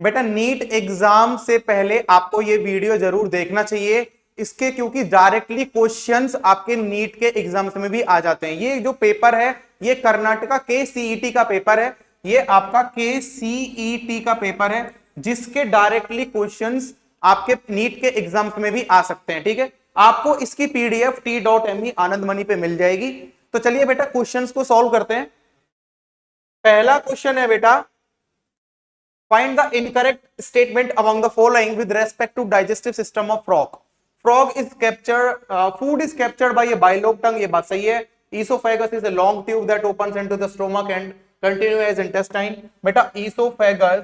बेटा NEET exam से पहले आपको ये वीडियो जरूर देखना चाहिए इसके, क्योंकि डायरेक्टली क्वेश्चंस आपके नीट के एग्जाम्स में भी आ जाते हैं। ये जो पेपर है ये कर्नाटका के सीईटी का पेपर है, ये आपका के सीईटी का पेपर है जिसके डायरेक्टली क्वेश्चंस आपके नीट के एग्जाम्स में भी आ सकते हैं। ठीक है, आपको इसकी पीडीएफ t.me आनंद मनी पे मिल जाएगी। तो चलिए बेटा क्वेश्चंस को सॉल्व करते हैं। पहला क्वेश्चन है बेटा, find the incorrect statement among the following with respect to digestive system of frog. Frog is captured, food is captured by a bilobe tongue, ये बात सही है। Esophagus is a long tube that opens into the stomach and continue as intestine. बेटा esophagus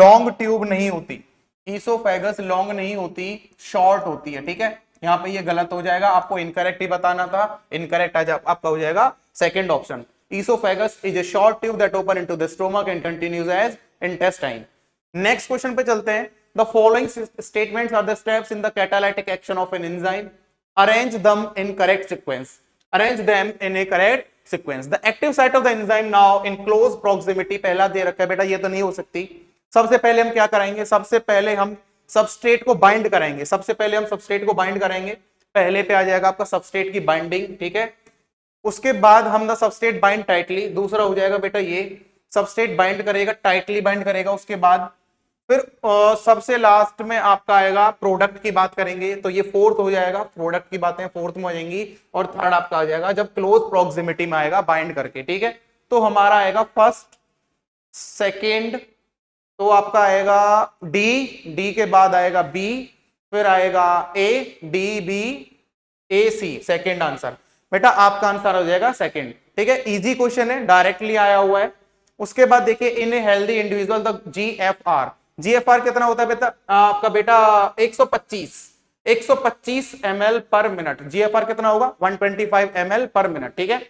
long tube नहीं होती, esophagus long नहीं होती, short होती है। ठीक है, यहाँ पे ये गलत हो जाएगा, आपको इनकरेक्ट ही बताना था। इनकरेक्ट आपका हो जाएगा second option. Esophagus is a short tube that open into the stomach and continues as intestine. Next question पे चलते हैं। The following statements are the steps in the catalytic action of an enzyme. Arrange them in correct sequence. Arrange them in a correct sequence. The active site of the enzyme now in close proximity. पहला दे रखा है बेटा, ये तो नहीं हो सकती। सबसे पहले हम क्या कराएंगे, सबसे पहले हम सबस्ट्रेट को बाइंड कराएंगे। सबसे पहले हम सबस्ट्रेट को बाइंड कराएंगे। पहले पे आ जाएगा आपका सबस्ट्रेट की बाइंडिंग। ठीक है, उसके बाद हम द सबस्ट्रेट बाइंड टाइटली, दूसरा हो जाएगा बेटा ये सबस्ट्रेट बाइंड करेगा, टाइटली बाइंड करेगा। उसके बाद फिर सबसे लास्ट में आपका आएगा प्रोडक्ट की बात करेंगे, तो ये फोर्थ हो जाएगा। प्रोडक्ट की बातें फोर्थ में आ जाएंगी और थर्ड आपका आ जाएगा जब क्लोज प्रॉक्सिमिटी में आएगा बाइंड करके। ठीक है, तो हमारा आएगा फर्स्ट, सेकेंड, तो आपका आएगा डी के बाद आएगा बी, फिर आएगा ए, डी, बी, ए, सी, सेकेंड आंसर। बेटा आपका आंसर हो जाएगा सेकेंड। ठीक है, इजी क्वेश्चन है, डायरेक्टली आया हुआ है। उसके बाद देखिए in a healthy individual the GFR कितना होता है बेटा, आपका बेटा 125 ml पर मिनट। जीएफआर कितना होगा 125 ml पर मिनट। ठीक है,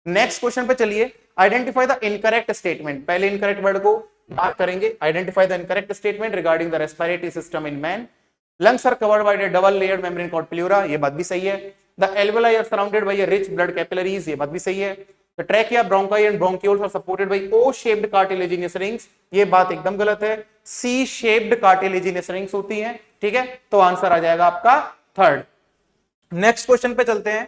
नेक्स्ट क्वेश्चन पे चलिए। आइडेंटिफाई द इनकरेक्ट स्टेटमेंट, पहले इनकरेक्ट वर्ड को बात करेंगे। Identify the incorrect statement regarding the respiratory system in man. Lungs are covered by the double layered membrane called pleura, ये बात भी सही है। The alveoli are surrounded by rich blood capillaries, ये बात भी सही है। The trachea, bronchi and bronchioles are supported by O-shaped cartilaginous rings, ये बात एकदम गलत है। C-shaped cartilaginous rings होती हैं। ठीक है, तो आंसर आ जाएगा आपका थर्ड। नेक्स्ट क्वेश्चन पे चलते हैं।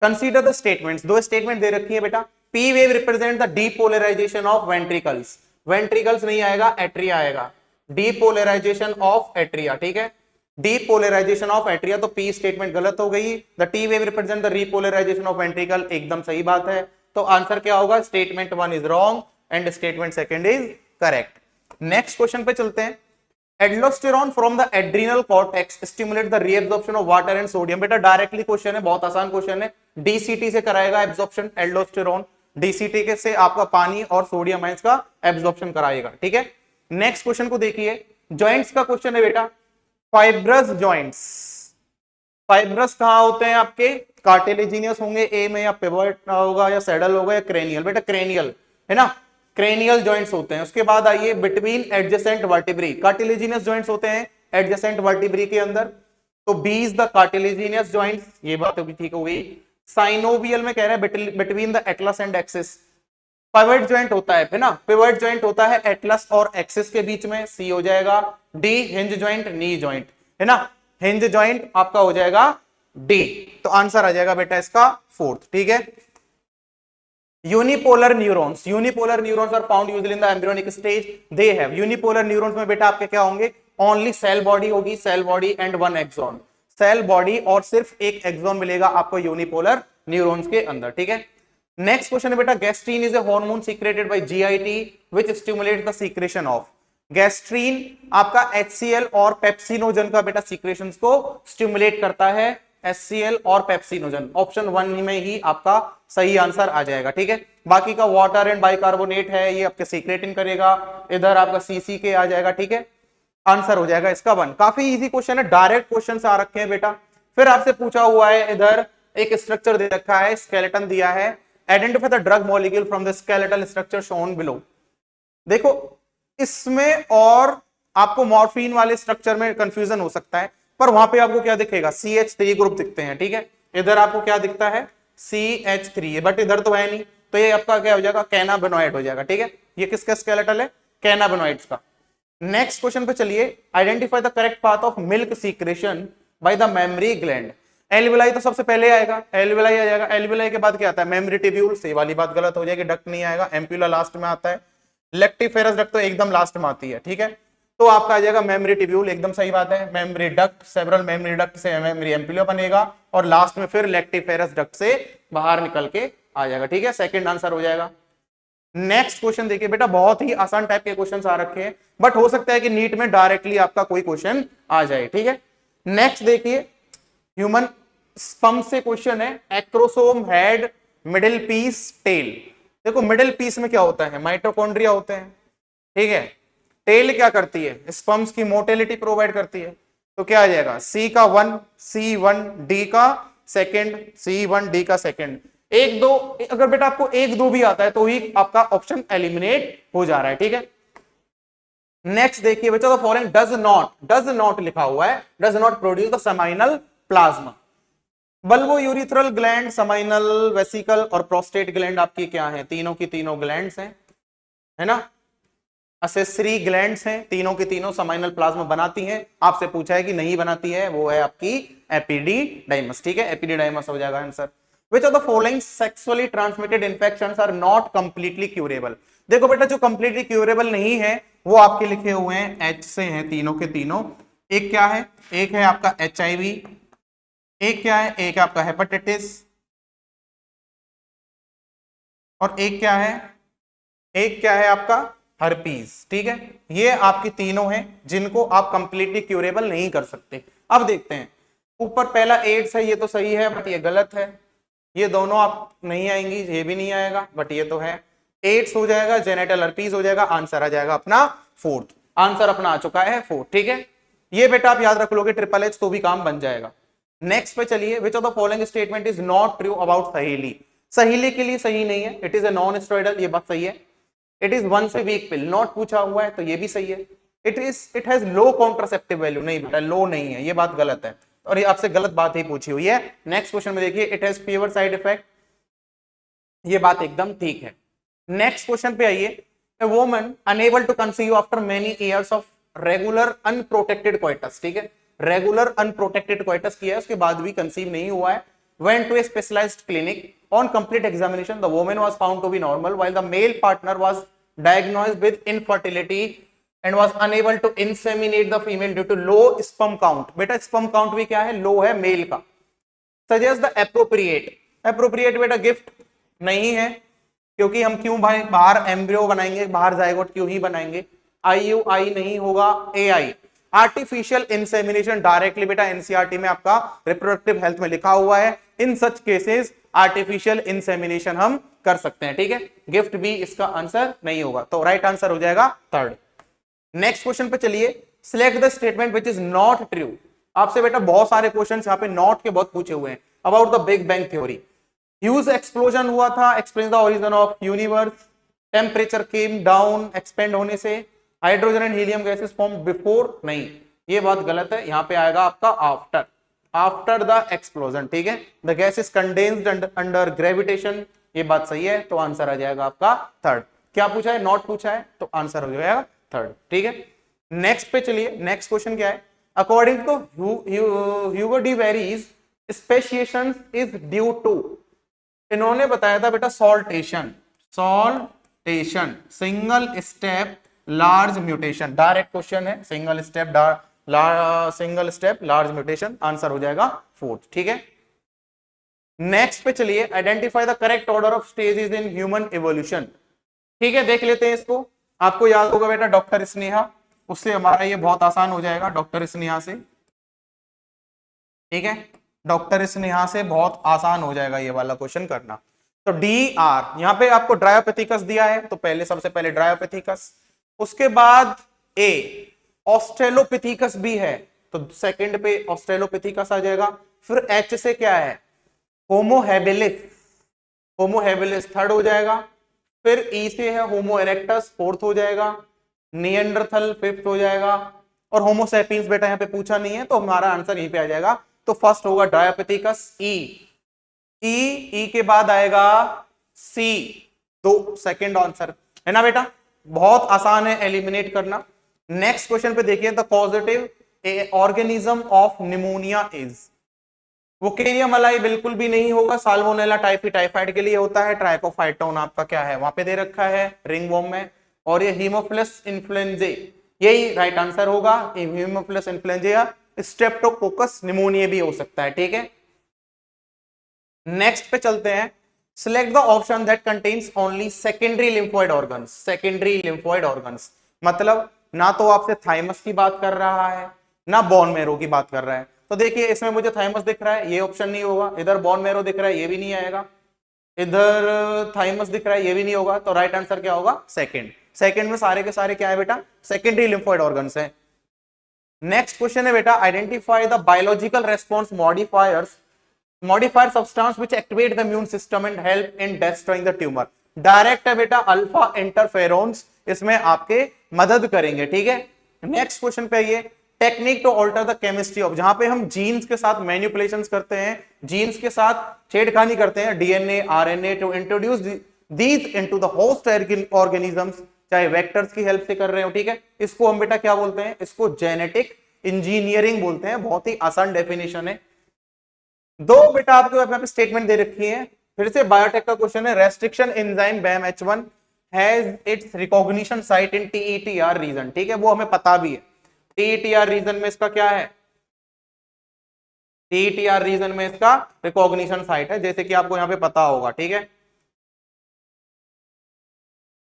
कंसीडर द स्टेटमेंट्स, दो स्टेटमेंट दे रखी है बेटा। P wave represent the depolarization of ventricles, ventricles नहीं आएगा, एट्रिया आएगा। Depolarization of atria, ठीक है, डीपोलराइजेशन ऑफ एट्रिया, तो पी स्टेटमेंट गलत हो गई। The T wave represent the repolarisation of ventricle, एकदम सही बात है। तो आंसर क्या होगा, statement 1 is wrong and statement 2 is correct. Next question पे चलते हैं। Aldosterone from the adrenal cortex stimulate the reabsorption of water and sodium. बेटा डायरेक्टली क्वेश्चन है, बहुत आसान क्वेश्चन है। डीसीटी से कराएगा एब्जॉर्प्शन एल्डोस्टेरॉन, डीसीटी के से आपका पानी और सोडियम आयंस का एब्जॉर्प्शन कराएगा। ठीक है, नेक्स्ट क्वेश्चन को देखिए। जॉइंट्स का क्वेश्चन है बेटा। फाइब्रस जॉइंट्स, फाइब्रस कहां होते हैं आपके, कार्टिलेजिनियस होंगे ए में, या पिवट होगा, या सैडल होगा, या क्रेनियल। बेटा क्रेनियल है ना, क्रेनियल जॉइंट्स होते हैं। उसके बाद आइए between adjacent vertebrae, cartilaginous joints होते हैं एडजेसेंट वर्टिब्री के अंदर, तो B is the cartilaginous joints, ये बात तो भी ठीक हो गई। साइनोवियल में कह रहे हैं between the Atlas and axis. Pivot joint होता है ना, पिवट जॉइंट होता है एटलस और एक्सिस के बीच में, सी हो जाएगा। D hinge joint, knee joint है ना, हिंज जॉइंट आपका हो जाएगा डी, तो आंसर आ जाएगा बेटा इसका फोर्थ। ठीक है, unipolar neurons, unipolar neurons are found usually in the embryonic stage, they have. Unipolar neurons में बेटा आपके क्या होंगे, ओनली सेल बॉडी होगी, cell body and one axon, cell body और सिर्फ एक एक्सॉन मिलेगा आपको यूनिपोलर न्यूरॉन्स के अंदर। ठीक है, नेक्स्ट क्वेश्चन है बेटा। Gastrin is a hormone secreted by GIT which stimulates the secretion of. Gastrin आपका HCl और पेप्सिनोजन का बेटा सीक्रेशंस को स्टिमुलेट करता है, HCl और पेप्सिनोजन। ऑप्शन 1 में ही आपका सही आंसर आ जाएगा। ठीक है, बाकी का वाटर एंड बाइकार्बोनेट है, ये आपके सीक्रेटिंग करेगा, इधर आपका CCK आ जाएगा। ठीक है, आंसर हो जाएगा इसका 1। काफी इजी क्वेश्चन है, डायरेक्ट क्वेश्चन आ रखे हैं बेटा। फिर आपसे पूछा हुआ है, इधर एक स्ट्रक्चर दे रखा है, स्केलेटन दिया है। Identify the drug molecule from the skeletal structure shown below. देखो इसमें और आपको मॉर्फिन वाले स्ट्रक्चर में कंफ्यूजन हो सकता है, पर वहां पे आपको क्या दिखेगा, CH3 ग्रुप दिखते हैं। ठीक है, इधर आपको क्या दिखता है, CH3, बट इधर तो है नहीं, तो ये आपका क्या हो जाएगा, कैनाबिनोइड हो जाएगा। ठीक है, ये किसका स्केलेटल है, कैनाबिनोइड्स का। नेक्स्ट क्वेश्चन पे चलिए, identify the correct path of milk secretion by the mammary gland. Alveoli तो सबसे पहले आएगा, एल्विलाई आ जाएगा, एल्विलाई के बाद क्या आता है, मेमरी ट्यूब्यूल, से वाली बात गलत हो जाएगी, डक्ट नहीं आएगा, एम्प्यूला लास्ट में आता है, लेक्टिफेरस डक्ट तो एकदम लास्ट में आती है, ठीक है। तो आपका आ जाएगा मेमरी ट्यूब्यूल, एकदम सही बात है, mammary duct, several mammary duct से मेमरी एम्प्यूला बनेगा, और लास्ट में फिर लेक्टिफेरस डक्ट से बाहर निकल के आ जाएगा, ठीक है, सेकंड आंसर हो जाएगा। नेक्स्ट क्वेश्चन देखिए बेटा, बहुत ही आसान टाइप के क्वेश्चन आ रखे हैं, बट हो सकता है कि नीट में डायरेक्टली आपका कोई क्वेश्चन आ जाए, ठीक है। नेक्स्ट देखिए, ह्यूमन स्पम्प से क्वेश्चन है, acrosome head middle piece tail. देखो मिडिल पीस में क्या होता है, माइटोकॉन्ड्रिया होते हैं, ठीक है। टेल क्या करती है, स्पम्स की मोटिलिटी प्रोवाइड करती है, तो क्या आ जाएगा, सी का 1, C1 डी का सेकंड, C1 डी का सेकंड, 1 2, अगर बेटा आपको 1 2 भी आता है तो ही आपका ऑप्शन एलिमिनेट हो जा रहा है, ठीक है। नेक्स्ट देखिए बच्चा, द फॉलोइंग डज नॉट लिखा हुआ है, does not produce the seminal plasma. Bulbo urethral gland, seminal, vesicle और प्रोस्टेट ग्लैंड आपकी क्या है, तीनों की तीनों ग्लैंड्स हैं, है ना, असेसरी ग्लैंड्स हैं, तीनों की तीनों सेमाइनल प्लाज्मा बनाती हैं। आपसे पूछा है कि नहीं बनाती है, वो है आपकी एपिडिडाइमस, ठीक है, एपिडिडाइमस हो जाएगा answer. Which of the following sexually transmitted infections are not completely curable? देखो बेटा, जो completely curable नहीं है वो आपके लिखे हुए हैं H से हैं, तीनों के तीनों। एक क्या है, एक है आपका HIV, एक क्या है, एक आपका हेपेटाइटिस, और एक क्या है आपका हर्पीज, ठीक है। ये आपकी तीनों हैं जिनको आप कंप्लीटली क्यूरेबल नहीं कर सकते। अब देखते हैं, ऊपर पहला एड्स है, ये तो सही है बट ये गलत है, ये दोनों आप नहीं आएंगी, ये भी नहीं आएगा बट ये तो है, एड्स हो जाएगा, जेनेटल हर्पीज हो जाएगा, आंसर आ जाएगा अपना फोर्थ, आंसर अपना आ चुका है फोर्थ, ठीक है। ये बेटा आप याद रख लोगे ट्रिपल एच तो भी काम बन जाएगा। नेक्स्ट पे चलिए, which of the following statement is not true about Saheli. Saheli के लिए सही नहीं है, it is a non steroidal, ये बात सही है। It is once a week pill, not पूछा हुआ है तो ये भी सही है। It has low contraceptive value, नहीं बेटा लो नहीं है, ये बात गलत है और ये आपसे गलत बात ही पूछी हुई है। नेक्स्ट क्वेश्चन में देखिए, it has fever side effect, ये बात एकदम ठीक है। नेक्स्ट क्वेश्चन पे आइए, a woman unable to conceive after many years of regular unprotected coitus, ठीक है, रेगुलर अनप्रोटेक्टेड कोइटस किया है उसके बाद भी कंसीव नहीं हुआ है, went to a specialized clinic, on complete examination the woman was found to be normal while the male partner was diagnosed with infertility and was unable to inseminate the female due to low sperm count। बेटा sperm count भी क्या है, लो है mail का। suggest the appropriate बेटा gift नहीं है, क्योंकि हम क्यों भाई बाहर एम्ब्रियो बनाएंगे, बाहर जाइगोट क्यों ही बनाएंगे, IUI नहीं होगा, AI। आर्टिफिशियल इंसेमिनेशन डायरेक्टली बेटा एनसीईआरटी में आपका रिप्रोडक्टिव हेल्थ में लिखा हुआ है, इन सच केसेस आर्टिफिशियल इंसेमिनेशन हम कर सकते हैं, ठीक है। गिफ्ट भी इसका आंसर नहीं होगा, तो राइट आंसर हो जाएगा थर्ड। नेक्स्ट क्वेश्चन पे चलिए, select the statement which is not true. आपसे बेटा बहुत सारे क्वेश्चन यहाँ पे नॉट के बहुत पूछे हुए हैं। About the big bang theory, huge explosion हुआ था, explain the origin of universe, temperature came down expand होने से, hydrogen and helium gases form before, नहीं ये बात गलत है, यहां पे आएगा आपका आफ्टर द एक्सप्लोजन, ठीक है। The gas is condensed under gravitation, ये बात सही है, तो आंसर आ जाएगा आपका थर्ड। क्या पूछा है, नॉट पूछा है, तो आंसर हो जाएगा थर्ड, ठीक है। नेक्स्ट पे चलिए, नेक्स्ट क्वेश्चन क्या है, according to Hugo de Vries speciation is due to, इन्होंने बताया था बेटा saltation single step large mutation, direct question है, single step large mutation, answer हो जाएगा फोर्थ, ठीक है। नेक्स्ट पे चलिए, identify the correct order of stages in human evolution, ठीक है, देख लेते हैं इसको। आपको याद होगा बेटा डॉक्टर स्नेहा, उससे हमारा ये बहुत आसान हो जाएगा, डॉक्टर स्नेहा से, ठीक है, डॉक्टर स्नेहा से बहुत आसान हो जाएगा ये वाला क्वेश्चन करना। तो DR यहां पे आपको ड्रायोपैथिकस दिया है, तो पहले सबसे पहले ड्रायोपैथिकस, उसके बाद A ऑस्ट्रेलोपिथिकस भी है, तो सेकंड पे ऑस्ट्रेलोपिथिकस आ जाएगा। फिर H से क्या है, होमो हेबिलिस थर्ड हो जाएगा। फिर E से है होमो इरेक्टस फोर्थ हो जाएगा, निएंडरथल फिफ्थ हो जाएगा, और होमो सैपियंस बेटा यहाँ पे पूछा नहीं है, तो हमारा आंसर यहीं पे आ जाएगा। तो फर्स्ट होगा ड्रायोपैथिकस E के बाद आएगा C, दो सेकंड आंसर है ना बेटा, बहुत आसान है एलिमिनेट करना। नेक्स्ट क्वेश्चन पे देखिए, the causative organism of pneumonia is, Wuchereria malayi बिल्कुल भी नहीं होगा, साल्मोनेला टाइफी टाइफाइड के लिए होता है, ट्राइकोफाइटोन आपका क्या है वहां पे दे रखा है रिंगवॉर्म में, और ये हीमोफिलस इन्फ्लुएंजे, यही राइट आंसर होगा, हीमोफिलस इन्फ्लुएंजे या स्ट्रेप्टोकोकस निमोनिया भी हो सकता है, ठीक है। नेक्स्ट पे चलते हैं, select the option that contains only secondary lymphoid organs, secondary lymphoid organs मतलब ना तो आपसे थाइमस की बात कर रहा है ना बोन मैरो की बात कर रहा है, तो देखिए इसमें मुझे थाइमस दिख रहा है, ये ऑप्शन नहीं होगा, इधर बोन मैरो दिख रहा है, ये भी नहीं आएगा, इधर थाइमस दिख रहा है, ये भी नहीं होगा, तो राइट आंसर क्या होगा सेकंड, सेकंड में सारे के सारे क्या है बेटा सेकेंडरी लिम्फोइड ऑर्गन्स है। नेक्स्ट क्वेश्चन है बेटा, identify the biological response modifiers modifier substance which activate the immune system and help in destroying the tumour, direct है बेटा अल्फा इंटरफेरोन्स इसमें आपके मदद करेंगे, ठीक है। नेक्स्ट क्वेश्चन पे आइए, technique to alter the chemistry of, जहां पे हम जीन्स के साथ मैनिपुलेशंस करते हैं, जीन्स के साथ छेड़खानी करते हैं, DNA RNA to introduce these into the host organisms, चाहे वेक्टर्स की हेल्प से कर रहे हो, ठीक है, इसको हम बेटा क्या बोलते हैं, इसको जेनेटिक इंजीनियरिंग बोलते हैं, बहुत ही आसान डेफिनेशन है। दो बेटा आपको यहाँ पे स्टेटमेंट दे रखी है, फिर से बायोटेक का क्वेश्चन है, restriction enzyme BAMH1 has its recognition site in TETR region, ठीक है, वो हमें पता भी है, TETR रीजन में इसका क्या है, TETR रीजन में इसका रिकॉग्निशन साइट है, जैसे कि आपको यहाँ पे पता होगा, ठीक है,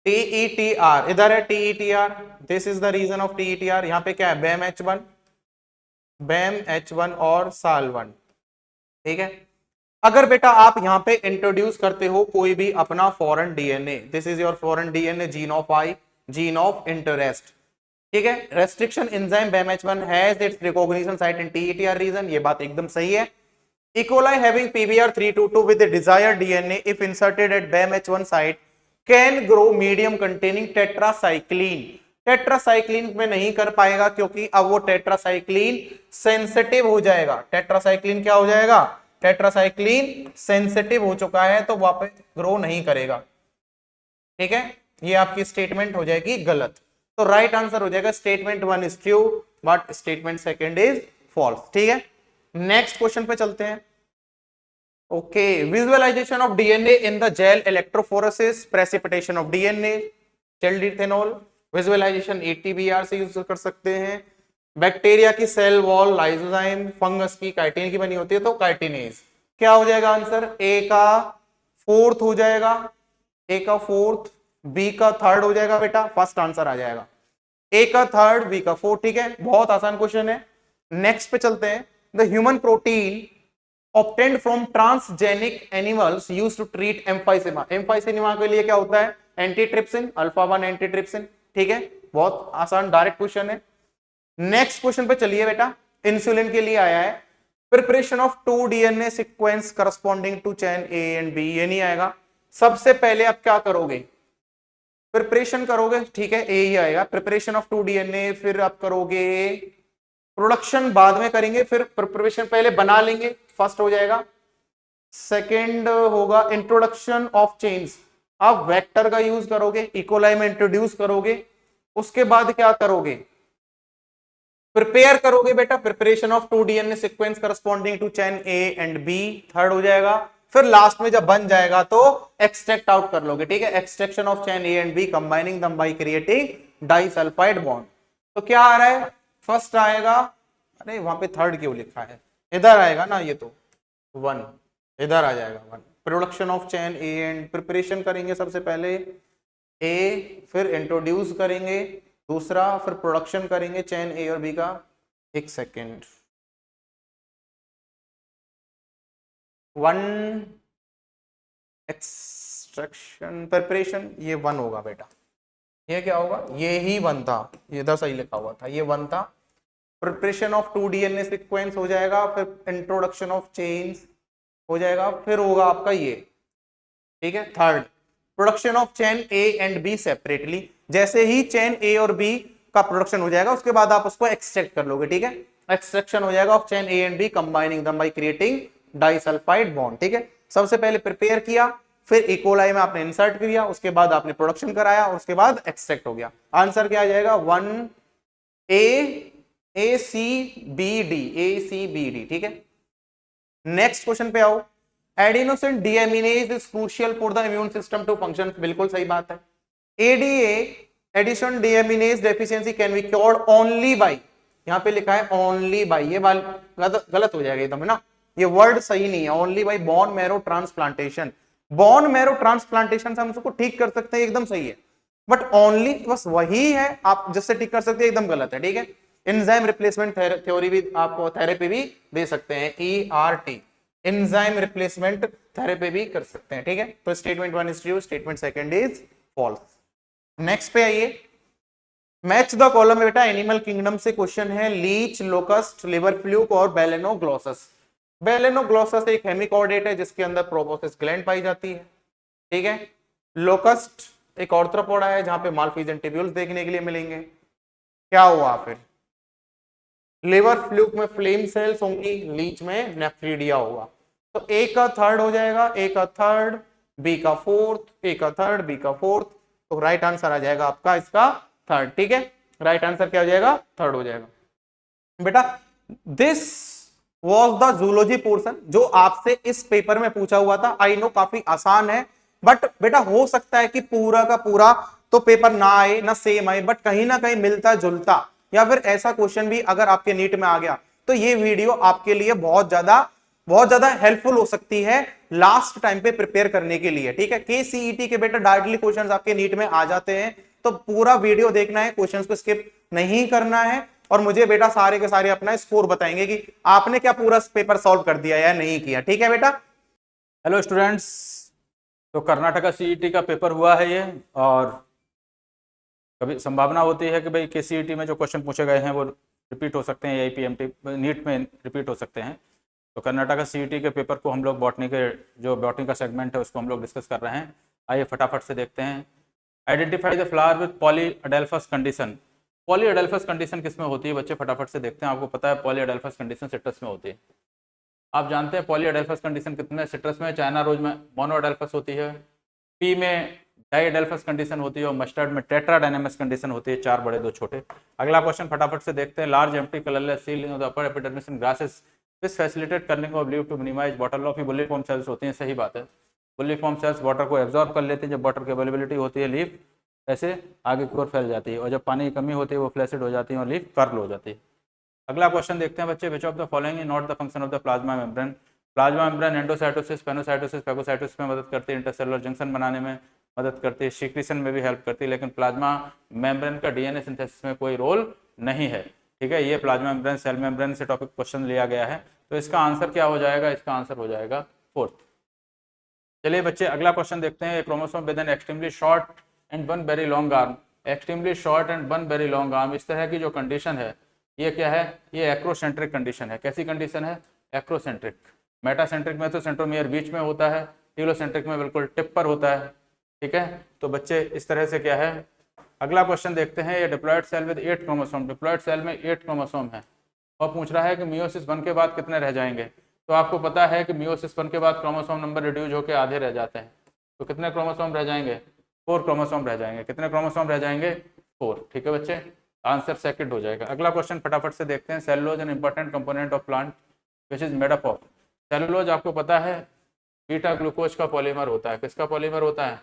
TETR इधर है, TETR this is the region of TETR, यहाँ पे क्या है BAMH1 और SAL1, ठीक है। अगर बेटा आप यहां पे इंट्रोड्यूस करते हो कोई भी अपना foreign DNA, this is your foreign DNA, gene of I, gene of interest, ठीक है, restriction enzyme BAMH1 has its recognition site in TETR region, ये बात एकदम सही है। E. coli having PBR322 with the desired DNA if inserted at BAMH1 site can grow medium containing tetracycline, tetracycline में नहीं कर पाएगा क्योंकि अब वो टेट्रासाइक्लिन सेंसिटिव हो जाएगा, टेट्रासाइक्लिन क्या हो जाएगा, टेट्रासाइक्लिन सेंसिटिव हो चुका है, तो वहां पे ग्रो नहीं करेगा, ठीक है, ये आपकी स्टेटमेंट हो जाएगी गलत, तो राइट आंसर हो जाएगा statement 1 is true but statement second is false, ठीक है। नेक्स्ट क्वेश्चन पे चलते हैं, okay, visualization of DNA in the gel electrophoresis, precipitation of DNA, chilled ethanol, visualization ATBR से यूज कर सकते हैं, बैक्टीरिया की सेल वॉल लाइसोजाइम, फंगस की काइटिन की बनी होती है तो काइटिनेज, क्या हो जाएगा आंसर, ए का फोर्थ हो जाएगा, ए का फोर्थ, बी का थर्ड हो जाएगा बेटा, फर्स्ट आंसर आ जाएगा, ए का थर्ड, बी का फोर्थ, ठीक है, बहुत आसान क्वेश्चन है। नेक्स्ट पे चलते हैं, the human protein obtained from transgenic animals used to treat emphysema, emphysema के लिए क्या होता है, एंटीट्रिप्सिन, अल्फा 1 एंटीट्रिप्सिन, ठीक है, बहुत आसान डायरेक्ट क्वेश्चन है। नेक्स्ट क्वेश्चन पे चलिए बेटा, इंसुलिन के लिए आया है, preparation of 2 DNA sequence corresponding to chain A and B, ये नहीं आएगा, सबसे पहले आप क्या करोगे, प्रिपरेशन करोगे, ठीक है, ए ही आएगा, प्रिपरेशन ऑफ 2 DNA, फिर आप करोगे प्रोडक्शन बाद में करेंगे, फिर प्रिपरेशन पहले बना लेंगे, फर्स्ट हो जाएगा, सेकंड होगा इंट्रोडक्शन ऑफ चेन्स, आप वेक्टर का यूज करोगे, इकोलाई में इंट्रोड्यूस करोगे, उसके बाद क्या करोगे, प्रिपेयर करोगे बेटा, preparation of 2 DNA sequence corresponding to chain A and B, third हो जाएगा, फिर लास्ट में जब बन जाएगा तो एक्सट्रैक्ट आउट कर लोगे, ठीक है, extraction of chain A and B combining them by creating disulphide bond, तो क्या आ रहा है, फर्स्ट आएगा, अरे वहां पे थर्ड क्यों लिखा है, इधर आएगा ना, ये तो 1 इधर आ जाएगा 1, production of chain A and, preparation करेंगे सबसे पहले ए, फिर इंट्रोड्यूस करेंगे दूसरा, फिर प्रोडक्शन करेंगे चेन ए और बी का, एक सेकेंड, 1 एक्सट्रैक्शन प्रिपरेशन, ये 1 होगा बेटा, ये क्या होगा, ये ही 1 था, ये इधर सही लिखा हुआ था, ये 1 था, प्रिपरेशन ऑफ 2 DNA सीक्वेंस हो जाएगा, फिर इंट्रोडक्शन ऑफ चेन्स हो जाएगा, फिर होगा आपका ये, ठीक है, third production of chain A and B separately, जैसे ही चेन A और B का प्रोडक्शन हो जाएगा उसके बाद आप उसको एक्सट्रैक्ट कर लोगे, ठीक है, एक्सट्रैक्शन हो जाएगा of chain A and B combining them by creating disulphide bond, ठीक है, सबसे पहले प्रिपेयर किया, फिर इकोलाई में आपने इंसर्ट किया, उसके बाद आपने प्रोडक्शन कराया और उसके बाद एक्सट्रैक्ट हो गया, आंसर क्या आ जाएगा 1 ACBD, ठीक है। नेक्स्ट क्वेश्चन पे आओ। Adenosine deaminase is crucial for the immune system to function, बिल्कुल सही बात है। ADA addition deaminase deficiency can be cured only by, यहां पे लिखा है ओनली बाय, ये गलत हो जाएगा एकदम, है ना, ये वर्ड सही नहीं है। Only by bone marrow transplantation, bone marrow transplantation से हम उसको ठीक कर सकते हैं, एकदम सही है, बट ओनली बस वही है आप जिससे ठीक कर सकते हैं, एकदम गलत है, ठीक है। एंजाइम रिप्लेसमेंट थ्योरी भी आपको, थेरेपी भी दे सकते हैं, ERT, एंजाइम रिप्लेसमेंट थेरेपी भी कर सकते हैं, ठीक है। तो statement 1 is true, statement second is false. Next पे आइए, मैच द कॉलम में बेटा एनिमल किंगडम से क्वेश्चन है। लीच, लोकस्ट, लिवर फ्लूक और बेलेनोग्लोसस। बेलेनोग्लोसस एक हेमिकॉर्डेट है जिसके अंदर प्रोबोसिस ग्लैंड पाई जाती है, ठीक है। लोकस्ट एक ऑर्थ्रोपोडा है जहां पे मालफिजन टिब्यूल्स देखने के लिए मिलेंगे। क्या हुआ फिर, लिवर फ्लूक में फ्लेम सेल्स होंगी, लीच में नेफ्रीडिया होगा। तो ए का थर्ड हो जाएगा, ए का थर्ड, बी का फोर्थ, ए का थर्ड, बी का फोर्थ, तो राइट आंसर आ जाएगा आपका इसका थर्ड, ठीक है। राइट आंसर क्या हो जाएगा, थर्ड हो जाएगा बेटा। This was the zoology portion जो आपसे इस पेपर में पूछा हुआ था। आई नो काफी आसान है, बट बेटा हो सकता है कि पूरा का पूरा तो पेपर ना आए, ना सेम आए, बट कहीं ना कहीं मिलता जुलता या फिर ऐसा क्वेश्चन भी अगर आपके नीट में आ गया तो ये वीडियो आपके लिए बहुत ज्यादा हेल्पफुल हो सकती है लास्ट टाइम पे प्रिपेयर करने के लिए, ठीक है। KCET के बेटा डायरेक्टली क्वेश्चंस आपके नीट में आ जाते हैं, तो पूरा वीडियो देखना है, क्वेश्चंस को स्किप नहीं करना है, और मुझे बेटा सारे के सारे अपना स्कोर बताएंगे कि आपने क्या पूरा पेपर सॉल्व कर दिया या नहीं किया, ठीक है बेटा। हेलो स्टूडेंट्स, तो कर्नाटका CET का पेपर हुआ है ये, और कभी संभावना होती है कि भाई KCET में जो क्वेश्चन पूछे गए हैं वो रिपीट हो सकते हैं, AIPMT नीट में रिपीट हो सकते हैं। तो कर्नाटका CET के पेपर को हम लोग बॉटनी का सेगमेंट है उसको हम लोग डिस्कस कर रहे हैं। आइए फटाफट से देखते हैं। Identify the flower with polyadelphous condition. Polyadelphous condition किस में होती है बच्चे, फटाफट से देखते हैं। आपको पता है पॉलीअडेल्फस कंडीशन सिट्रस में होती है। आप जानते हैं पॉलीअडेल्फस कंडीशन कितने सिट्रस में, चाइना रोज में मोनोअडेल्फस होती है, पी में डाइएडेल्फस कंडीशन होती है, और मस्टर्ड में टेट्राडाइनेमस कंडीशन होती है, 4 बड़े 2 छोटे। अगला क्वेश्चन फटाफट से देखते हैं। Large empty colourless cell in the upper epidermis in grasses this facilitate curling of leave to minimise water loss. Bulliform cells होती हैं, सही बात है। बुल्लीफॉर्म सेल्स वाटर को एब्जॉर्ब कर लेते हैं, जब वाटर की अवेलेबिलिटी होती है लीफ ऐसे आगे की ओर फैल जाती है, और जब पानी की कमी होती है वो फ्लैसिड हो जाती है और लीफ कर्ल हो जाती है। अगला क्वेश्चन देखते हैं बच्चे। Which of the following is not the function of the plasma membrane. Plasma membrane endocytosis, pinocytosis, phagocytosis में मदद करती है, इंटरसेलुलर जंक्शन बनाने में मदद करती है, सीक्रेशन में भी हेल्प करती है, लेकिन प्लाज्मा मेम्ब्रेन का DNA सिंथेसिस में कोई रोल नहीं है, ठीक है। ये प्लाज्मा मेम्ब्रेन सेल मेम्ब्रेन से टॉपिक क्वेश्चन लिया गया है, तो इसका आंसर क्या हो जाएगा, इसका आंसर हो जाएगा फोर्थ। चलिए बच्चे अगला क्वेश्चन देखते हैं। Chromosome with an extremely short and one very long arm. Extremely short and one very long arm, इस तरह की जो कंडीशन है ये क्या है, ये एक्रोसेंट्रिक कंडीशन है। कैसी कंडीशन है, एक्रोसेंट्रिक। मेटासेंट्रिक में तो सेंट्रोमियर बीच में होता है, टीलोसेंट्रिक में बिल्कुल टिप पर होता है, ठीक है। तो बच्चे इस तरह से क्या है। अगला क्वेश्चन देखते हैं। ये diploid cell with 8 chromosome, diploid cell में 8 क्रोमोसोम है, और पूछ रहा है कि मियोसिस 1 के बाद कितने रह जाएंगे। तो आपको पता है कि मियोसिस 1 के बाद क्रोमोसोम नंबर रिड्यूस होकर आधे रह जाते हैं, तो कितने क्रोमोसोम रह जाएंगे, 4 क्रोमोसोम रह जाएंगे। कितने क्रोमोसोम रह जाएंगे, 4, ठीक है बच्चे। आंसर सेकंड हो जाएगा। अगला क्वेश्चन फटाफट से देखते हैं। Cellulose an important component of plant which is made up of. Cellulose आपको पता है बीटा ग्लूकोज का पॉलीमर होता है। किसका पॉलीमर होता है,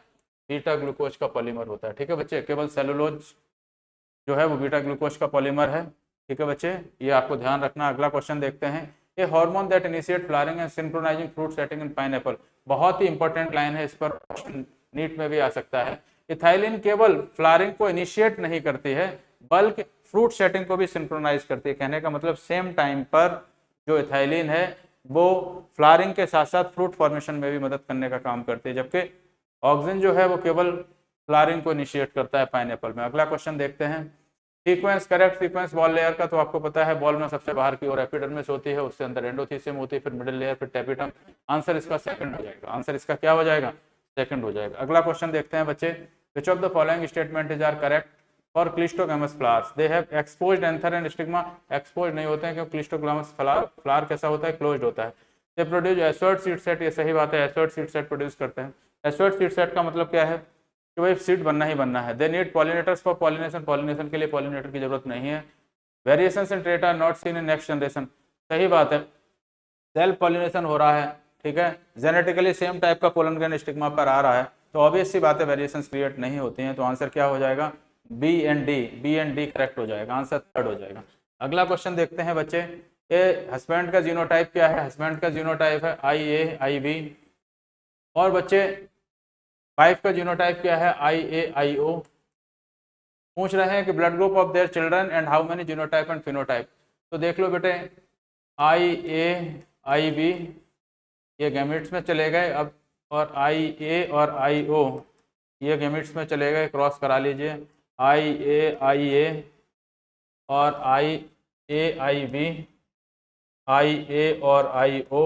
बीटा ग्लूकोज का पॉलीमर होता है, ठीक है बच्चे। केवल सेलुलोज जो है वो बीटा ग्लूकोज का पॉलीमर है, ठीक है बच्चे, ये आपको ध्यान रखना। अगला क्वेश्चन देखते हैं। A hormone that initiate flowering and synchronising fruit setting in pineapple. बहुत ही इंपॉर्टेंट लाइन है, इस पर नीट में भी आ सकता है। इथाइलिन केवल फ्लावरिंग को इनिशिएट नहीं करती है बल्कि फ्रूट सेटिंग को भी सिंक्रोनाइज करती है। कहने का मतलब सेम टाइम पर जो इथाइलिन है वो फ्लावरिंग के साथ साथ फ्रूट फॉर्मेशन में भी मदद करने का काम करती है, जबकि ऑक्सिन जो है वो केवल फ्लावरिंग को इनिशिएट करता है पाइनएप्पल में। अगला क्वेश्चन देखते हैं। Sequence, correct sequence ball layer का तो आपको पता है, बॉल में सबसे बाहर की ओर एपिडर्मिस होती है, उससे अंदर एंडोथीसियम होती है, फिर मिडिल लेयर, फिर टेपिटम। आंसर इसका सेकंड हो जाएगा। आंसर इसका क्या हो जाएगा, सेकंड हो जाएगा। अगला क्वेश्चन देखते हैं बच्चे। Which of the following statement is are correct for cleistogamous flowers. They have exposed anther and stigma. Expose नहीं होते हैं क्योंकि क्लिस्टोगैमस फ्लावर कैसा होता है, क्लोज्ड होता है। They produce assort seed set, ये सही बात है, एसोर्ट सीड सेट प्रोड्यूस करते हैं। एसोर्ट सीड सेट का मतलब क्या है कि भाई सीड बनना ही बनना है। They need pollinators for pollination, pollination के लिए पॉलिनेटर की जरूरत नहीं है। Variations in trait are not seen in next generation, सही बात है, सेल्फ पॉलिनेशन हो रहा है, ठीक है, जेनेटिकली सेम टाइप का पोलन ग्रेन स्टिग्मा पर आ रहा है, तो ऑब्वियस सी बात है वेरिएशंस क्रिएट नहीं होती हैं, तो आंसर क्या हो जाएगा, बी एंड डी करेक्ट हो जाएगा, आंसर थर्ड हो जाएगा। अगला क्वेश्चन देखते हैं बच्चे, ये हस्बैंड का जीनोटाइप क्या है, हस्बैंड का जीनोटाइप है IA IB, और बच्चे वाइफ का जीनोटाइप क्या है IA IO। पूछ रहे हैं कि blood group of their children and how many genotype and phenotype, तो देख लो बेटे IA IB ये गैमेट्स में चले गए अब, और IA और IO ये गैमेट्स में चले गए, क्रॉस करा लीजिए, IA IA और IA IB, IA और IO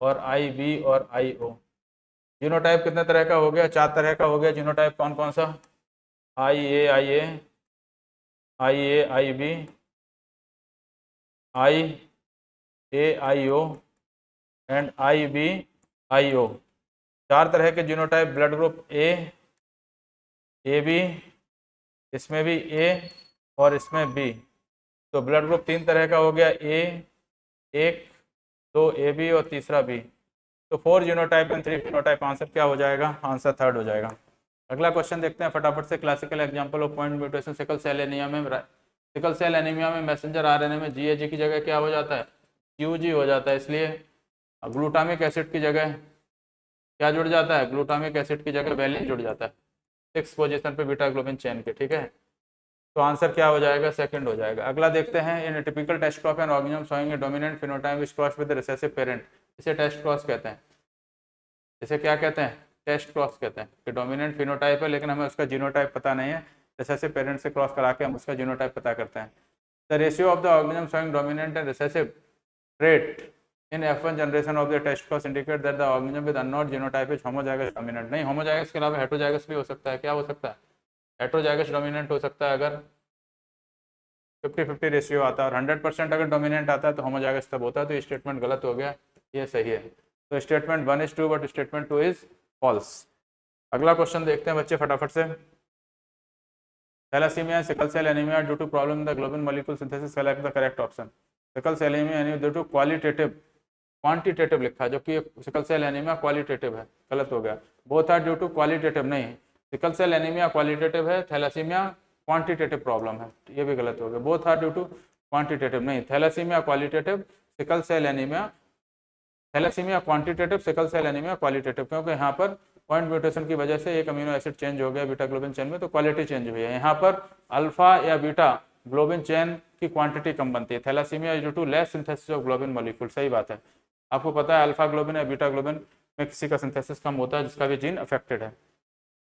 और IB और IO। जीनोटाइप कितने तरह का हो गया, 4 तरह का हो गया। जीनोटाइप कौन कौन सा, IA IA IB IA IO and IB IO, 4 तरह के जीनोटाइप। ब्लड ग्रुप AB, इसमें भी A और इसमें B, तो ब्लड ग्रुप 3 तरह का हो गया, A 1, 2 AB और तीसरा B, तो 4 जीनोटाइप एंड 3 फिनोटाइप। आंसर क्या हो जाएगा, आंसर थर्ड हो जाएगा। अगला क्वेश्चन देखते हैं फटाफट से, classical example of point mutation sickle cell anaemia में। सिकल सेल एनीमिया में मैसेंजर आरएनए में GAG की जगह क्या हो जाता है, QG हो जाता है, इसलिए ग्लूटामिक एसिड की जगह क्या जुड़ जाता है, ग्लूटामिक एसिड की जगह वैलिन जुड़ जाता है 6 पोजीशन पे बीटा ग्लोबिन चेन के, ठीक है, तो आंसर क्या हो जाएगा, सेकंड हो जाएगा। अगला देखते हैं, in typical test of an organism showing a dominant phenotype which cross with recessive parent, इसे टेस्ट क्रॉस कहते हैं, इसे क्या कहते हैं, टेस्ट क्रॉस कहते हैं, कि डोमिनेंट फिनोटाइप है लेकिन हमें उसका जीनोटाइप पता नहीं है, रिसेसिव पेरेंट से क्रॉस करा के हम उसका जीनोटाइप पता करते हैं। The ratio of the organism showing dominant and recessive trait in F1 generation of the test cross indicate that the organism with unknown genotype is homozygous dominant. नहीं, homozygous के अलावा हेटेरोजाइगस भी हो सकता है, क्या हो सकता है, हेटेरोजाइगस डोमिनेंट हो सकता है, अगर 50-50 रेशियो आता है, और 100% अगर डोमिनेंट आता है तो होमोजाइगस तब होता है, तो ये स्टेटमेंट गलत हो गया, ये सही है, तो statement 1 is true but statement 2 is false। अगला क्वेश्चन देखते हैं बच्चे फटाफट से, thalassaemia sickle cell anaemia due to problem in the globin molecule synthesis, select the correct option. Sickle cell anaemia due to qualitative, quantitative लिखा जो कि sickle cell anaemia qualitative है, गलत हो गया, both are due to qualitative, नहीं, sickle cell anaemia qualitative है, thalassaemia quantitative problem है, ये भी गलत हो गया, both are due to quantitative, नहीं, thalassaemia qualitative, sickle cell anaemia, thalassaemia quantitative, sickle cell anaemia qualitative, क्योंकि यहाँ पर पॉइंट म्यूटेशन की वजह से एक अमीनो एसिड चेंज हो गया बीटा ग्लोबिन चेन में, तो क्वालिटी चेंज हुई है, यहाँ पर अल्फा या बीटा ग्लोबिन चेन की क्वांटिटी कम बनती है, thalassaemia due to less synthesis of globin molecule, सही बात है, आपको पता है अल्फा ग्लोबिन या बीटा ग्लोबिन में किसी का सिंथेसिस कम होता है जिसका भी जीन अफेक्टेड है।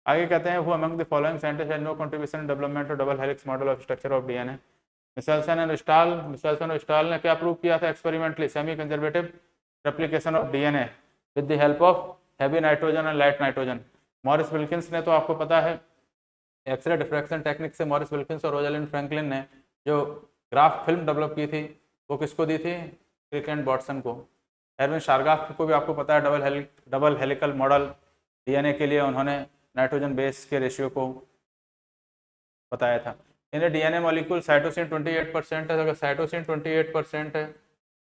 आगे कहते हैं, who among the following scientist had no contribution in development of double helix model of structure of DNA. Meselson and Stahl ने क्या प्रूव किया था experimentally, semi conservative replication of DNA with the help of heavy nitrogen and light nitrogen. Maurice Wilkins ने, तो आपको पता है X ray diffraction technique से मॉरिस विल्किंस और रोजालिंड फ्रैंकलिन ने जो ग्राफ फिल्म डेवलप की थी वो किसको दी थी, क्रिक एंड बॉटसन को। एरविन शारगाफ को भी आपको पता है डबल हेलिकल मॉडल डीएनए के लिए उन्होंने नाइट्रोजन बेस के रेशियो को बताया था। इन डीएनए मॉलिक्यूल साइटोसिन 28% है, अगर साइटोसिन 28% है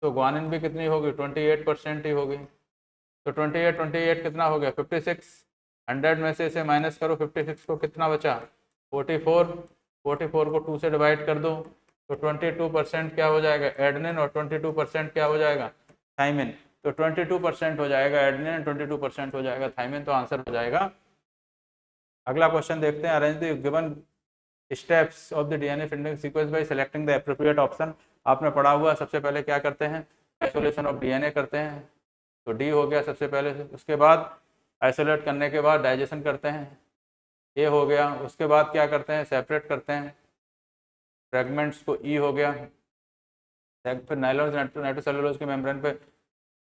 तो ग्वानिन भी कितनी होगी, 28% ही होगी, तो 28 कितना हो गया 56, 100 में से इसे माइनस करो, 56 को कितना बचा 44, 44 को 2 से डिवाइड कर दो तो 22% क्या हो जाएगा एडेनिन और 22% क्या हो जाएगा थाइमिन, तो 22% हो जाएगा एडेनिन, 22% हो जाएगा थाइमिन, तो आंसर हो जाएगा। अगला क्वेश्चन देखते हैं, arrange the given steps of the DNA printing sequence bye selecting the appropriate option. आपने पढ़ा हुआ, सबसे पहले क्या करते हैं, आइसोलेशन ऑफ डीएनए करते हैं, तो डी हो गया सबसे पहले, उसके बाद आइसोलेट करने के बाद डाइजेशन करते हैं, ए हो गया, उसके बाद क्या करते हैं सेपरेट करते हैं फ्रेगमेंट्स को, ई हो गया, फिर नाइलॉन नाइट्रोसेलुलोज के मेम्ब्रेन पे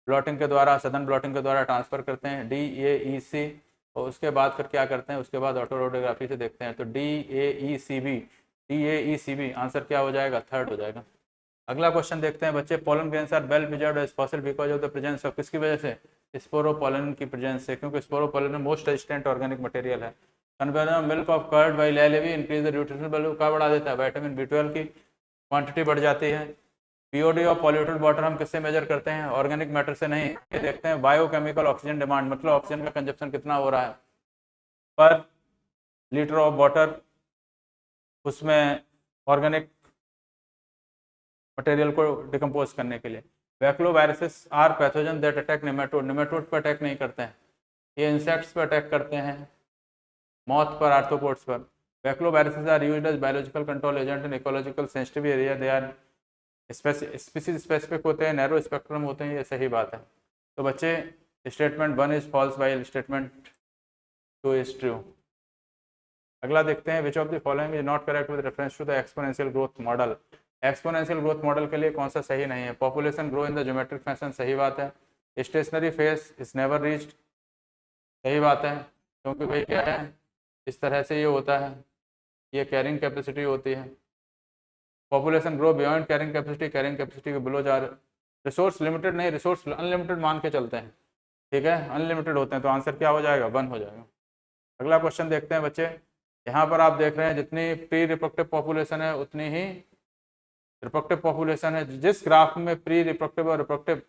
ब्लॉटिंग के द्वारा, सदन ब्लॉटिंग के द्वारा ट्रांसफर करते हैं DAEC, और उसके बाद फिर क्या करते हैं, उसके बाद ऑटोरोडियोग्राफी से देखते हैं, तो DAECB आंसर क्या हो जाएगा, थर्ड हो जाएगा। अगला क्वेश्चन देखते हैं बच्चे, pollen grains are well preserved as fossil because of the presence of, किसकी वजह से, स्पोरोपोलन की प्रेजेंस से, क्योंकि स्पोरोपोलन में मोस्ट रेजिस्टेंट ऑर्गेनिक मटेरियल है। Conversion milk of curd by लेलेवी इंक्रीज द न्यूट्रिशनल वैल्यू, क्या बढ़ा देता है, विटामिन B12 की क्वांटिटी बढ़ जाती है। पीओडी ऑफ पॉल्यूटेड वाटर हम किससे मेजर करते हैं? ऑर्गेनिक मैटर से नहीं, ये देखते हैं बायोकेमिकल ऑक्सीजन डिमांड, मतलब ऑक्सीजन का कंजप्शन कितना हो रहा है पर लीटर ऑफ वाटर, उसमें ऑर्गेनिक मटेरियल को डिकम्पोज करने के लिए। Baculoviruses are pathogen that attack nematode, nematode पर अटैक नहीं करते हैं, ये इंसेक्ट्स पर अटैक करते हैं, मॉथ पर, आर्थ्रोपोड्स पर। Baculoviruses are used as biological control agent in ecological sensitive area, they are species specific होते हैं, नैरो स्पेक्ट्रम होते हैं, ये सही बात है। तो बच्चे statement 1 is false while statement 2 is true. अगला देखते हैं, which of the following is not correct with reference to the exponential growth model. Exponential growth model के लिए कौन सा सही नहीं है? Population grow in the geometric fashion, सही बात है। Stationary phase is never reached, सही बात है, क्योंकि भाई क्या है, इस तरह से ये होता है, ये कैरिंग कैपेसिटी होती है। Population grow beyond carrying capacity के बिलो जा रहे। रिसोर्स लिमिटेड नहीं, रिसोर्स अनलिमिटेड मान के चलते हैं, ठीक है, अनलिमिटेड होते हैं, तो आंसर क्या हो जाएगा? 1 हो जाएगा। अगला क्वेश्चन देखते हैं बच्चे, यहाँ पर आप देख रहे हैं जितनी प्री रिप्रोडक्टिव पॉपुलेशन है उतनी ही रिप्रोडक्टिव पॉपुलेशन है। जिस ग्राफ में प्री रिप्रोडक्टिव और रिप्रोडक्टिव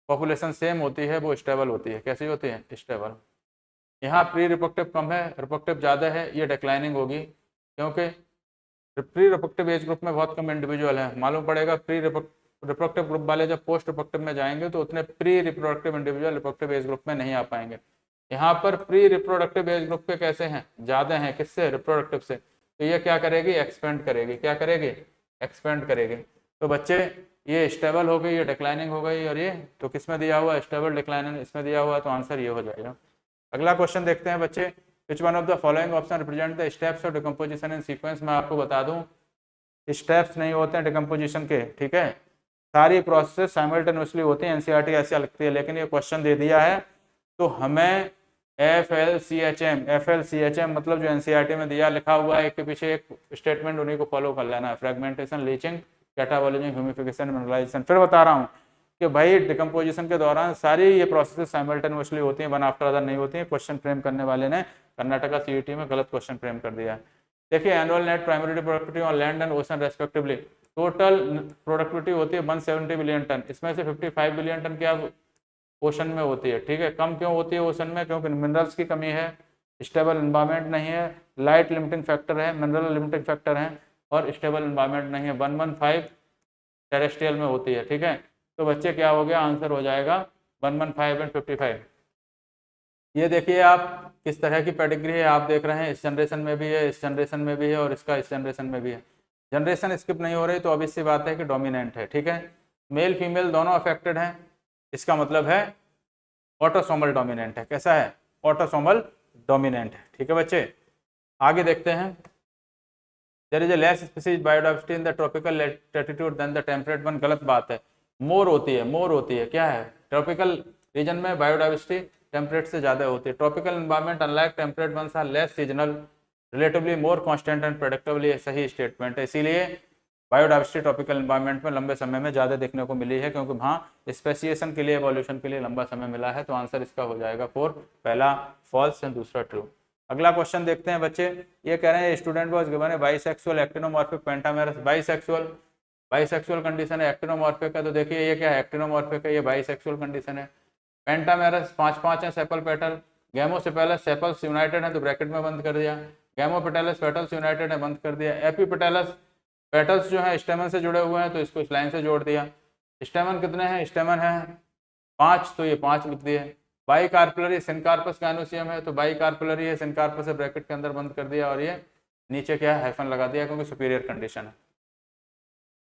पॉपुलेशन सेम होती है वो स्टेबल होती है। कैसी होती है? स्टेबल। यहाँ प्री रिप्रोडक्टिव कम है, रिप्रोडक्टिव ज़्यादा है, ये डिक्लाइनिंग होगी, क्योंकि प्री रिप्रोडक्टिव एज ग्रुप में बहुत कम इंडिविजुअल है। मालूम पड़ेगा प्री रिप्रोडक्टिव ग्रुप वाले जब पोस्ट रिप्रोडक्टिव में जाएंगे तो उतने pre reproductive individual reproductive age group में नहीं आ पाएंगे। यहाँ पर प्री रिप्रोडक्टिव एज ग्रुप के कैसे हैं? ज़्यादा हैं। किससे? रिप्रोडक्टिव से। तो ये क्या करेगी? एक्सपेंड करेगी। क्या करेगी? एक्सपेंड करेगी। तो बच्चे ये स्टेबल हो गई, ये डिक्लाइनिंग हो गई, और ये तो किस में दिया हुआ? स्टेबल डिक्लाइनिंग इसमें दिया हुआ, तो आंसर ये हो जाएगा। अगला क्वेश्चन देखते हैं बच्चे, which one of the following option represent the steps of decomposition in sequence. मैं आपको बता दूं, स्टेप्स नहीं होते हैं डिकम्पोजिशन के, ठीक है, सारी प्रोसेस साइमल्टेनियसली होती है। एनसीईआरटी ऐसा लगती है, लेकिन ये क्वेश्चन दे दिया है तो हमें FLCHM मतलब जो एनसीईआरटी में दिया लिखा हुआ है एक के पीछे एक स्टेटमेंट, उन्हीं को फॉलो कर लेना है। Fragmentation, leaching, catabolising, humification, mineralisation. फिर बता रहा हूँ कि भाई डिकम्पोजिशन के दौरान सारी ये प्रोसेस साइमल्टेनियसली होती हैं, वन आफ्टर अदर नहीं होती हैं। क्वेश्चन फ्रेम करने वाले ने कर्नाटका सीईटी में गलत क्वेश्चन फ्रेम कर दिया है। देखिए, annual net primary productivity on land and ocean respectively, total productivity होती है 170 बिलियन टन, इसमें से 55 बिलियन टन क्या ओशन में होती है, ठीक है। कम क्यों होती है ओशन में? क्योंकि मिनरल्स की कमी है, स्टेबल एनवायरनमेंट नहीं है, लाइट लिमिटिंग फैक्टर है, मिनरल लिमिटिंग फैक्टर है, और स्टेबल एनवायरनमेंट नहीं है। 115 टेरेस्ट्रियल में होती है, ठीक है। तो बच्चे क्या हो गया? आंसर हो जाएगा 115 एंड 55। ये देखिए आप किस तरह की पेडिग्री है, आप देख रहे हैं इस जनरेशन में भी है, इस जनरेशन में भी है, और इसका इस जनरेशन में भी है। जनरेशन स्किप नहीं हो रही, तो अब सी बात है कि डोमिनेंट है, ठीक है। मेल फीमेल दोनों अफेक्टेड हैं, इसका मतलब है ऑटोसोमल डोमिनेंट है। कैसा है? ऑटोसोमल डोमिनेंट है, ठीक है बच्चे। आगे देखते हैं, there is a less species biodiversity in the tropical latitude than the temperate one. गलत बात है, मोर होती है, मोर होती है। क्या है? ट्रॉपिकल रीजन में बायोडाइवर्सिटी टेम्परेट से ज़्यादा होती है। Tropical environment unlike temperate ones are less seasonal, relatively more constant and predictable. ये सही स्टेटमेंट है। इसीलिए बायोडाइवर्सिटी ट्रॉपिकल एनवायरनमेंट में लंबे समय में ज़्यादा देखने को मिली है, क्योंकि वहाँ स्पेसिएशन के लिए, एवोल्यूशन के लिए लंबा समय मिला है। तो आंसर इसका हो जाएगा 4, पहला फॉल्स एंड दूसरा ट्रू। अगला क्वेश्चन देखते हैं बच्चे, ये कह रहे हैं स्टूडेंट वाज गिवन है bisexual actinomorphic pentamerous. Bisexual condition है, एक्टिनोमॉर्फिक है, तो देखिए ये क्या है? एक्टिनोमॉर्फिक है, ये बाइसेक्सुअल कंडीशन है। पेंटामेरस 5 है, सेपल पेटल। गैमोसेपेलस सेपल्स यूनाइटेड है, तो ब्रैकेट में बंद कर दिया। गैमोपेटलस पेटल्स यूनाइटेड है, बंद कर दिया। एपीपेटलस पेटल्स जो है स्टेमन से जुड़े हुए हैं, तो इसको इस लाइन से जोड़ दिया। स्टेमन कितने हैं? स्टेमन है 5, तो ये 5 लिख दिए। बाई कार्पुलरी सिनकार्पस गैनोसियम है, तो बाई कार्पुलरी है, सिनकार्पस है, ब्रैकेट के अंदर बंद कर दिया, और ये नीचे क्या है? हाइफन लगा दिया, क्योंकि सुपीरियर कंडीशन है।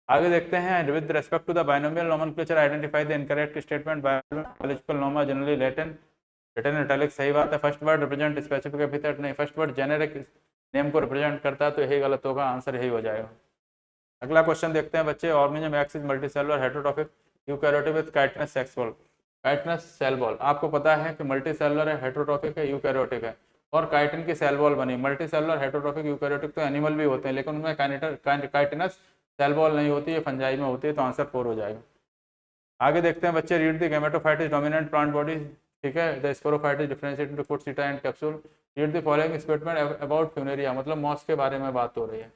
आगे देखते हैं, with respect to the binomial nomenclature identify the incorrect statement. Biological names generally Latin, written italic, सही बात है। First word represent specific epithet, नहीं, फर्स्ट वर्ड जेनेरिक नेम को रिप्रेजेंट करता है, तो यही गलत होगा, आंसर यही हो जाएगा। अगला क्वेश्चन देखते हैं बच्चे, organism X is multicellular heterotrophic eukaryotic with chitinous सेक्स वॉल। काइटिनस सेल वॉल, आपको पता है कि मल्टीसेलुलर है, हेटेरोट्रॉफिक है, यूकैरियोटिक है, और काइटिन की सेल वॉल बनी। मल्टीसेलुलर, हेटेरोट्रॉफिक, यूकैरियोटिक तो एनिमल भी होते हैं, लेकिन उनमें काइटिनस सेल वॉल नहीं होती है, फंजाई में होती है, तो आंसर 4 हो जाएगा। आगे देखते हैं बच्चे, read the gametophyte is dominant plant body, ठीक है। The sporophyte is differentiated into foot, seta and capsule. Read the following statement about Funaria, मतलब मॉस के बारे में बात हो रही है,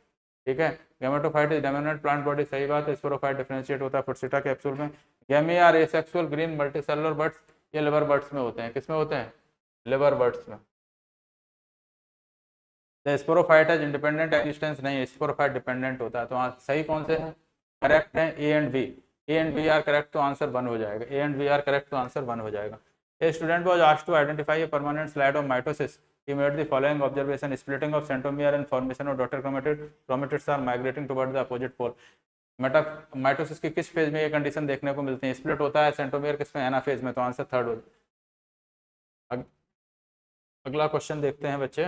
ठीक है। Gametophyte is dominant plant body, सही बात है। स्पोरोफाइट डिफरेंशिएट होता है फुटसिटा कैप्सूल में। Gemmae are asexual green multicellular buds, ये लिवर बर्ड्स में होते हैं। किस में होते हैं? लिवर बर्ड्स में। स्पोरोफाइट है इंडिपेंडेंट एग्जिस्टेंस, नहीं, स्पोरोफाइट डिपेंडेंट होता है। तो सही कौन से है? करेक्ट है A and B. A and B are correct, तो आंसर 1 हो जाएगा। A and B are correct, तो आंसर 1 हो जाएगा। A student was asked to identify a permanent slide of mitosis, he made the following observation: splitting of centromere and formation of daughter chromatids are migrating toward the opposite pole। Mitosis की किस phase में ये condition देखने को मिलती है? Split होता है सेंट्रोमियर किसमें? एनाफेज में, तो आंसर 3rd हो। अगला क्वेश्चन देखते हैं बच्चे।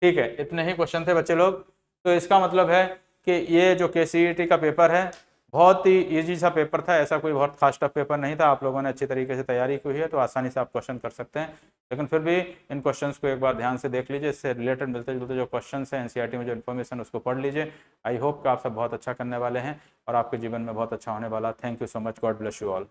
ठीक है, इतने ही क्वेश्चन थे बच्चे लोग। तो इसका मतलब है कि ये जो KCET का पेपर है बहुत ही इजी सा पेपर था, ऐसा कोई बहुत खास टफ पेपर नहीं था। आप लोगों ने अच्छी तरीके से तैयारी की हुई है तो आसानी से आप क्वेश्चन कर सकते हैं। लेकिन फिर भी इन क्वेश्चंस को एक बार ध्यान से देख लीजिए, इससे रिलेटेड मिलते जुलते जो क्वेश्चंस हैं NCERT में जो इन्फॉर्मेशन उसको पढ़ लीजिए। आई होप कि आप सब बहुत अच्छा करने वाले हैं और आपके जीवन में बहुत अच्छा होने वाला। Thank you so much, God bless you all.